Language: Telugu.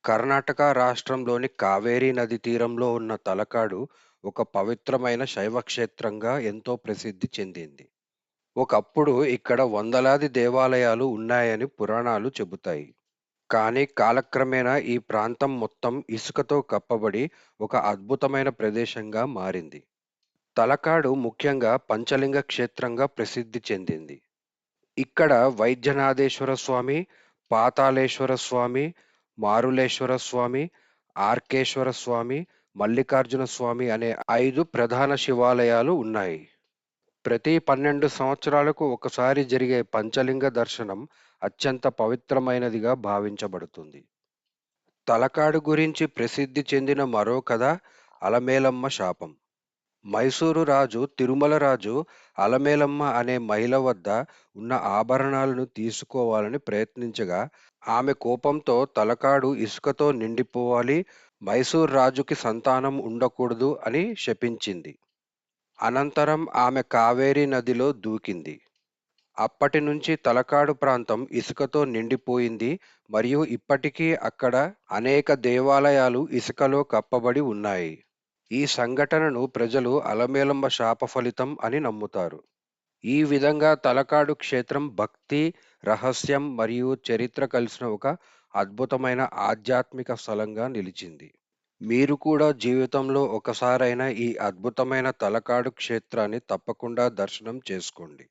కర్ణాటక రాష్ట్రంలోని కావేరీ నది తీరంలో ఉన్న తలకాడు ఒక పవిత్రమైన శైవ క్షేత్రంగా ఎంతో ప్రసిద్ధి చెందింది. ఒకప్పుడు ఇక్కడ వందలాది దేవాలయాలు ఉన్నాయని పురాణాలు చెబుతాయి. కానీ కాలక్రమేణా ఈ ప్రాంతం మొత్తం ఇసుకతో కప్పబడి ఒక అద్భుతమైన ప్రదేశంగా మారింది. తలకాడు ముఖ్యంగా పంచలింగ క్షేత్రంగా ప్రసిద్ధి చెందింది. ఇక్కడ వైద్యనాథేశ్వర స్వామి, పాతాళేశ్వర స్వామి, మారులేశ్వర స్వామి, ఆర్కేశ్వర స్వామి, మల్లికార్జున స్వామి అనే 5 ప్రధాన శివాలయాలు ఉన్నాయి. ప్రతి 12 సంవత్సరాలకు ఒకసారి జరిగే పంచలింగ దర్శనం అత్యంత పవిత్రమైనదిగా భావించబడుతుంది. తలకాడు గురించి ప్రసిద్ధి చెందిన మరో కథ అలమేలమ్మ శాపం. మైసూరు రాజు తిరుమల రాజు అలమేలమ్మ అనే మహిళ వద్ద ఉన్న ఆభరణాలను తీసుకోవాలని ప్రయత్నించగా ఆమె కోపంతో తలకాడు ఇసుకతో నిండిపోవాలి, మైసూర్ రాజుకి సంతానం ఉండకూడదు అని శపించింది. అనంతరం ఆమె కావేరీ నదిలో దూకింది. అప్పటి నుంచి తలకాడు ప్రాంతం ఇసుకతో నిండిపోయింది మరియు ఇప్పటికీ అక్కడ అనేక దేవాలయాలు ఇసుకలో కప్పబడి ఉన్నాయి. ఈ సంఘటనను ప్రజలు అలమేలమ్మ శాప ఫలితం అని నమ్ముతారు. ఈ విధంగా తలకాడు క్షేత్రం భక్తి, రహస్యం మరియు చరిత్ర కలిసిన ఒక అద్భుతమైన ఆధ్యాత్మిక స్థలంగా నిలిచింది. మీరు కూడా జీవితంలో ఒకసారైనా ఈ అద్భుతమైన తలకాడు క్షేత్రాన్ని తప్పకుండా దర్శనం చేసుకోండి.